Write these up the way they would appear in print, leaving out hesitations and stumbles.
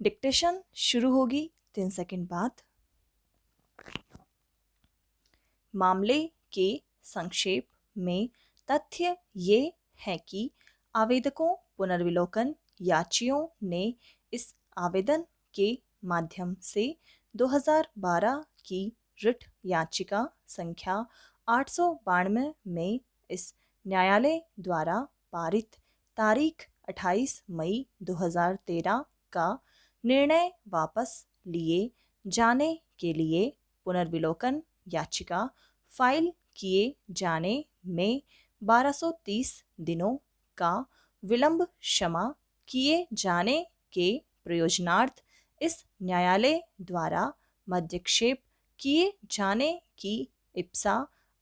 Dictation शुरू होगी 3 second बाद। मामले के संक्षेप में तथ्य ये है कि आवेदकों पुनर्विलोकन याचियों ने इस आवेदन के माध्यम से 2012 की रिट याचिका संख्या 892 में इस न्यायालय द्वारा पारित तारीख 28 मई 2013 का निर्णय वापस लिए जाने के लिए पुनर्विलोकन याचिका फाइल किए जाने में 1230 दिनों का विलंब क्षमा किए जाने के प्रयोजनार्थ इस न्यायालय द्वारा मध्यक्षेप किए जाने की इप्सा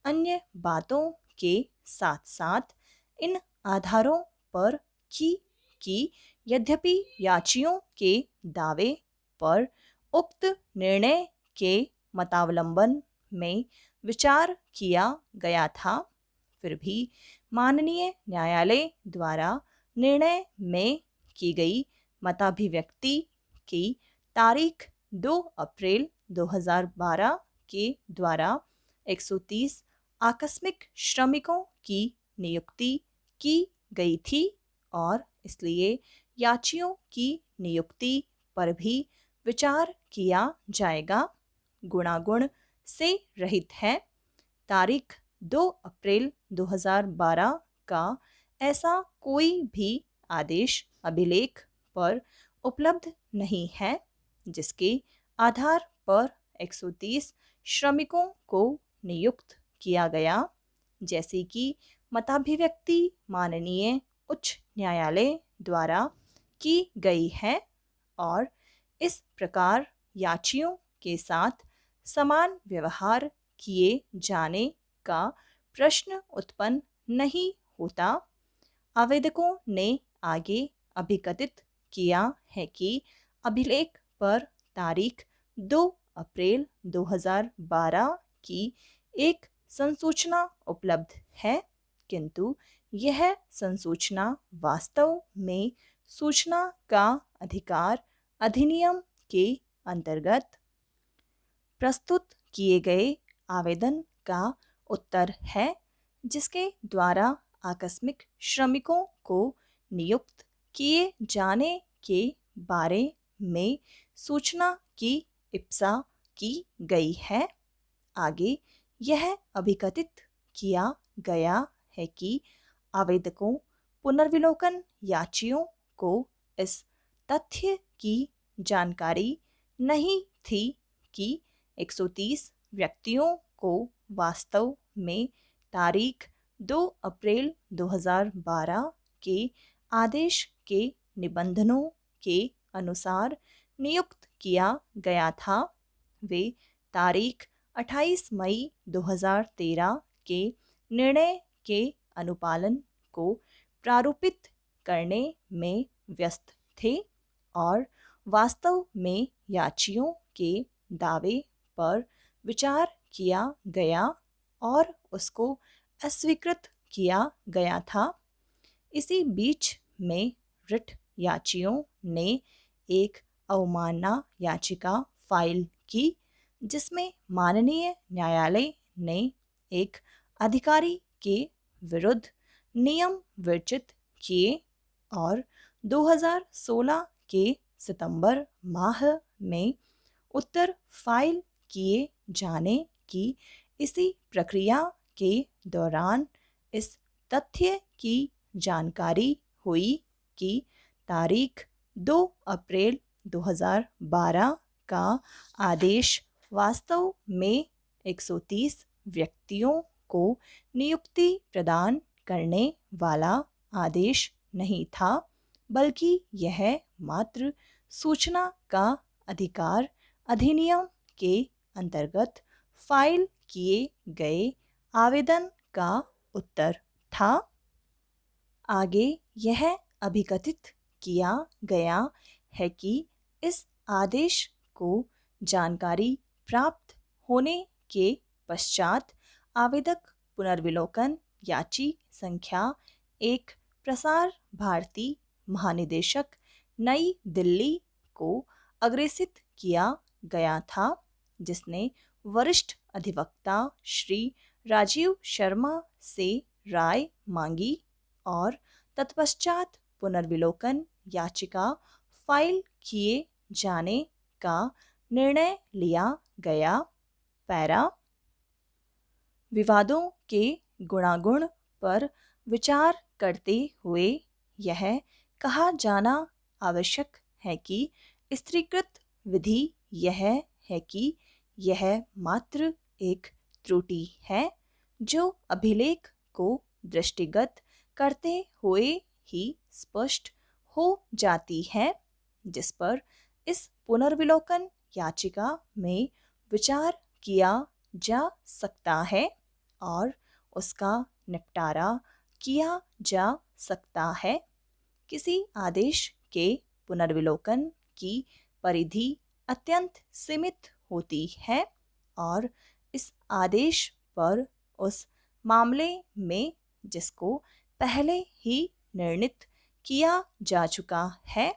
अन्य बातों के साथ साथ इन आधारों पर की कि यद्यपि याचियों के दावे पर उक्त निर्णय के मतावलंबन में विचार किया गया था, फिर भी माननीय न्यायालय द्वारा निर्णय में की गई मताभिव्यक्ति की तारीख 2 अप्रैल 2012 के द्वारा 130 आकस्मिक श्रमिकों की नियुक्ति की गई थी और इसलिए याचियों की नियुक्ति पर भी विचार किया जाएगा, गुणागुण से रहित है। तारीख 2 अप्रैल 2012 का ऐसा कोई भी आदेश अभिलेख पर उपलब्ध नहीं है जिसके आधार पर 130 श्रमिकों को नियुक्त किया गया, जैसे कि मताभिव्यक्ति माननीय उच्च न्यायालय द्वारा की गई है और इस प्रकार याचियों के साथ समान व्यवहार किए जाने का प्रश्न उत्पन्न नहीं होता। आवेदकों ने आगे अभिकथित किया है कि अभिलेख पर तारीख 2 अप्रैल 2012 की एक संसूचना उपलब्ध है, किंतु यह संसूचना वास्तव में सूचना का अधिकार अधिनियम के अंतर्गत प्रस्तुत किए गए आवेदन का उत्तर है, जिसके द्वारा आकस्मिक श्रमिकों को नियुक्त किए जाने के बारे में सूचना की इप्सा की गई है। आगे यह अभिकथित किया गया है कि आवेदकों पुनर्विलोकन याचियों को इस तथ्य की जानकारी नहीं थी कि 130 व्यक्तियों को वास्तव में तारीख 2 अप्रैल 2012 के आदेश के निबंधनों के अनुसार नियुक्त किया गया था। वे तारीख 28 मई 2013 के निर्णय के अनुपालन को प्रारूपित करने में व्यस्त थे और वास्तव में याचियों के दावे पर विचार किया गया और उसको अस्वीकृत किया गया था। इसी बीच में रिट याचियों ने एक अवमानना याचिका फाइल की, जिसमें माननीय न्यायालय ने एक अधिकारी के विरुद्ध नियम विरचित किए और 2016 के सितंबर माह में उत्तर फाइल किए जाने की इसी प्रक्रिया के दौरान इस तथ्य की जानकारी हुई कि तारीख 2 अप्रैल 2012 का आदेश वास्तव में 130 व्यक्तियों को नियुक्ति प्रदान करने वाला आदेश नहीं था, बल्कि यह मात्र सूचना का अधिकार अधिनियम के अंतर्गत फाइल किए गए आवेदन का उत्तर था। आगे यह अभिकथित किया गया है कि इस आदेश को जानकारी प्राप्त होने के पश्चात आवेदक पुनर्विलोकन याची संख्या 1 प्रसार भारती महानिदेशक नई दिल्ली को अग्रेसित किया गया था, जिसने वरिष्ठ अधिवक्ता श्री राजीव शर्मा से राय मांगी और तत्पश्चात पुनर्विलोकन याचिका फाइल किए जाने का निर्णय लिया गया। पैरा विवादों के गुणागुण पर विचार करते हुए यह कहा जाना आवश्यक है कि स्त्रीकृत विधि यह है कि यह मात्र एक त्रुटि है जो अभिलेख को दृष्टिगत करते हुए ही स्पष्ट हो जाती है, जिस पर इस पुनर्विलोकन याचिका में विचार किया जा सकता है और उसका निपटारा किया जा सकता है। किसी आदेश के पुनर्विलोकन की परिधि अत्यंत सीमित होती है और इस आदेश पर उस मामले में जिसको पहले ही निर्णित किया जा चुका है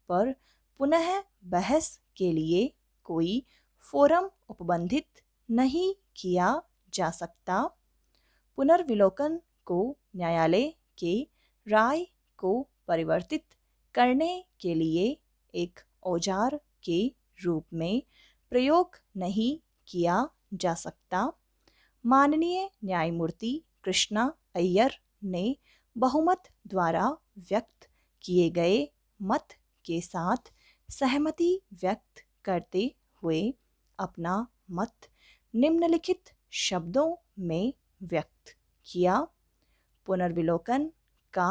पर पुनः बहस के लिए कोई फोरम उपबंधित नहीं किया जा सकता। पुनर्विलोकन को न्यायालय के राय को परिवर्तित करने के लिए एक औजार के रूप में प्रयोग नहीं किया जा सकता। माननीय न्यायमूर्ति कृष्णा अय्यर ने बहुमत द्वारा व्यक्त किए गए मत के साथ सहमति व्यक्त करते हुए अपना मत निम्नलिखित शब्दों में व्यक्त किया। पुनर्विलोकन का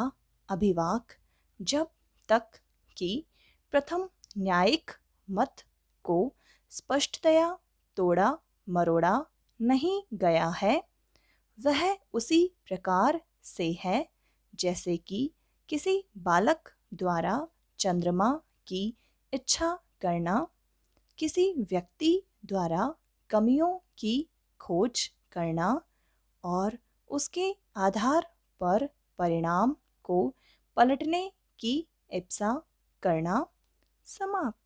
अभिवाक जब तक कि प्रथम न्यायिक मत को स्पष्टतया तोड़ा मरोड़ा नहीं गया है, वह उसी प्रकार से है जैसे कि किसी बालक द्वारा चंद्रमा की इच्छा करना, किसी व्यक्ति द्वारा कमियों की खोज करना और उसके आधार पर परिणाम को पलटने की इप्सा करना। समाप्त।